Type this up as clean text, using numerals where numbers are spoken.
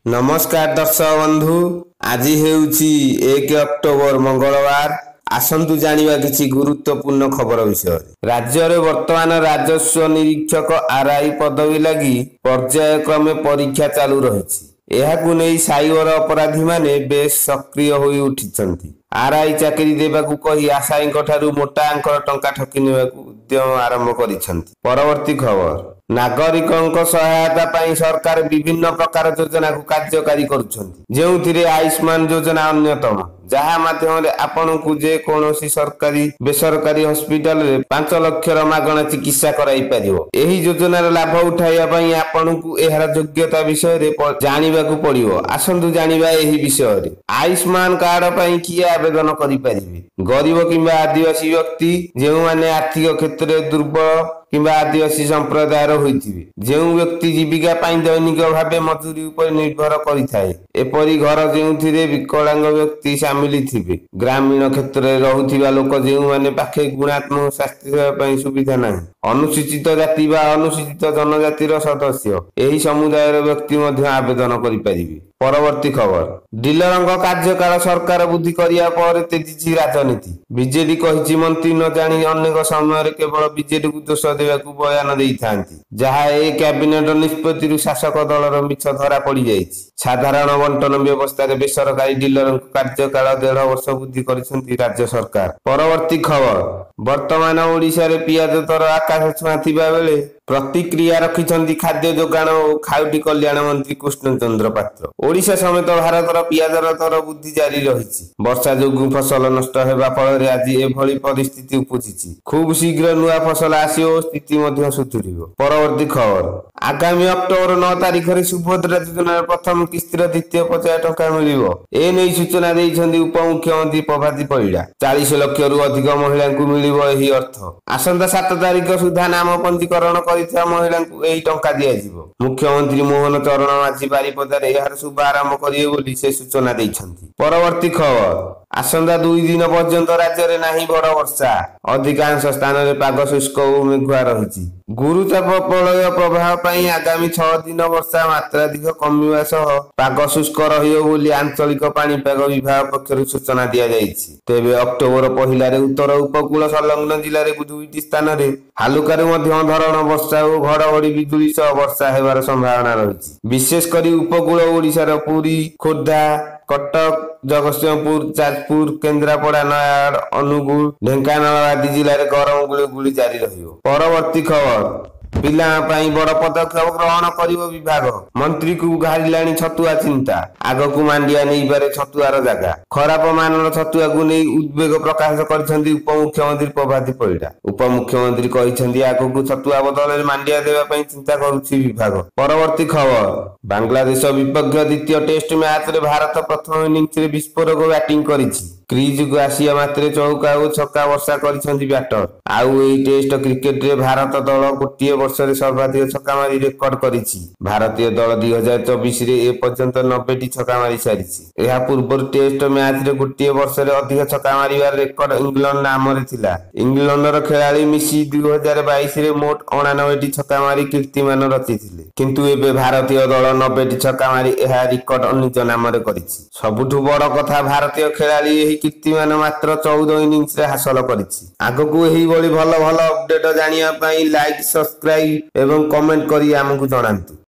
नमस्कार दर्शक बंधु आज हेउची 1 अक्टोबर मंगलवार आसंतु जानिबा किछि गुरुत्वपूर्ण खबर विषय राज्य रे वर्तमान राजस्व निरीक्षक आरआई पदवी लागि पर्याय क्रमे परीक्षा चालू रहिछि। एहाकु नै साइबर अपराधी माने बेस सक्रिय होई उठिछन्ति। आरआई चाकरी देबाकू कहि आशाईଙ୍କ ठारू मोटा अंक टंका ठकी नेबाकू उद्यम आरंभ करिछन्ति। परवर्ती खबर नागरिकଙ୍କ सहायता ପାଇଁ सरकार विभिन्न प्रकार योजना को कार्यकारी करुछन्ति जेउथिरे आयुष्मान योजना अन्यतम जहा माध्यम रे आपन को जे कोनोसी सरकारी बेसरकारी हॉस्पिटल रे 5 लाख र मागणा चिकित्सा कराई परियो। एही योजना रे लाभ उठाइया ପାଇଁ आपन को एहार योग्यता विषय रे जानिबा को पड़ियो। आसंतु जानिबा एही विषय रे आयुष्मान कार्ड ପାଇଁ किए आवेदन करि परिबे। गरीब किंबा आदिवासी व्यक्ति जेउ माने आर्थिक क्षेत्र रे दुर्बल किंबा आदिवासी संप्रदायर होइथिबे जेउ व्यक्ति जीविका पाई दैनिक भाबे मजूरी उपर निर्भर करिथाए एपरि घर जेउथिरे विकलांग व्यक्ति शामिल थिबे। ग्रामीण क्षेत्र रे रहुथिबा लोक जेउ माने पाखे गुणात्मक स्वास्थ्य सेवा पई सुविधा नाही अनुसूचित जाति बा अनुसूचित जनजाति रो सदस्य एही समुदाय रो व्यक्ति मध्ये आवेदन करि परिबे। परवर्ती खबर डीलरଙ୍କ कार्यकाल सरकार बुद्धि करिया पर तेजिछि राजनीति। बीजेडी कहिछि मंत्री न जानि अनेक समय रे केवल बीजेडी को दोष देबाकू बयान देइथांती जहा ए कैबिनेट निष्पत्ति रु शासक दल रो मिछ धरा पड़ी जाइछि। साधारण बंटन व्यवस्था रे बेसरकारी डीलरଙ୍କ कार्यकाल 1.5 वर्ष बुद्धि करिसंती राज्य सरकार। परवर्ती खबर वर्तमान ओडिसा रे पियाज दर आकाश छुआ थिबा बेले प्रतिक्रिया रखिछंती खाद्य जोगाण और खाउटी कल्याण मंत्री कृष्णचंद्र पात्र। ओडिशा समेत भारत रो पियाज दर बुद्धि जारी रहिछि। वर्षा जोगु फसल नष्ट हेबा फल रे आज एभली परिस्थिति उपजिछि। खूब शीघ्र नुआ फसल आसीओ स्थिति मध्ये सुधुरिबो। परवर्ती खबर आगामी अक्टोबर 9 तारिख रे सुभद्रा योजना प्रथम किस्तिर द्वितीय 50 टका मिलिबो। ए नै सूचना देइछन्ती उपमुख्यमंत्री प्रभाती परिडा। 40 लाख रु अधिक महिला को मिलिबो एही अर्थ। आसंता 7 तारिख सुधा नाम पंजीकरण करिथा महिला को एही टंका दिया जिवो। मुख्यमंत्री मोहन चरण माझी बारिपदार एहार शुभ आरंभ करिए बोली से सूचना देइछन्ती। परवर्ती खबर आसंता 2 दिन पर्यंत राज्य रे नाही बड़ वर्षा अधिकांश स्थान रे पाग शुष्क और मेघुआ रहिछि। गुरुचाप प्रलय प्रभाव पई आगामी 6 दिन वर्षा मात्रा अधिक कमिवा सह पाग शुष्क रहियो बोली आंचलिक पाणीपाग विभाग पक्षरु सूचना दिया जाइछि। तेबे अक्टोबर पहिला रे उत्तर उपकूल संलग्न जिल्ला रे 2टी स्थान रे हालुकारे मध्यम धरण वर्षा और घड़घड़ी बिजुली सह वर्षा हेबार संभावना रहिछि। विशेष करी उपकूल ओडिसा रो पुरी खोर्धा कटक जगतसिंहपुर जाजपुर केन्द्रापड़ा नयागढ़ अनुगुल ढेंकानाल आदि जिले में गरम गुली जारी रहियो। परवर्ती खबर पिला पाई बड़ पदक्षेप ग्रहण करिवो विभाग मंत्री को घारिलाणी छतुआ चिंता आग को मांडिया नहीं पारे छतुआर जगह खराब मानर छतुआ को नहीं उद्वेग प्रकाश करछन्ती उपमुख्यमंत्री प्रभाती परिडा। उपमुख्यमंत्री कहिछन्ती आग को छतुआ बदल मांडिया देबा पई चिंता करूछि विभाग। परवर्ती खबर बांग्लादेश विपक्ष द्वितीय टेस्ट मैच रे भारत प्रथम इनिंग्स रे विस्फोरक बैटिंग करिछि। क्रीज को आसिया मात्रे चौका और छक्का वर्षा करिसंती बैटर। आउ एही टेस्ट क्रिकेट रे भारत दल गोटिए वर्ष रे सर्वाधिक छक्का मारी रेकर्ड करिछि। भारतीय दल 2024 रे ए पर्यंत 90 टी छक्का मारी सारिछि। एहा पूर्व टेस्ट मैच रे गोटिए वर्ष रे अधिक छक्का मारिबार रेकर्ड इंग्लैंड नाम रे थिला। इंग्लैंड रो खेलाड़ी मिसी 2022 रे मोट 89 टी छक्का मारी कीर्तिमान रचिथिले किंतु एबे भारतीय दल 90 टी छक्का मारी एहा रेकर्ड निज नाम रे करिछि। सबुठु बड़ कथा भारतीय खेलाड़ी कीर्तिमान मात्र 14 इनिंग्स रे हासिल करिछि। आगकू एही बळी भल भल अपडेट जानिया पई लाइक सब्सक्राइब एवं कमेंट करी हमकु जणांतु।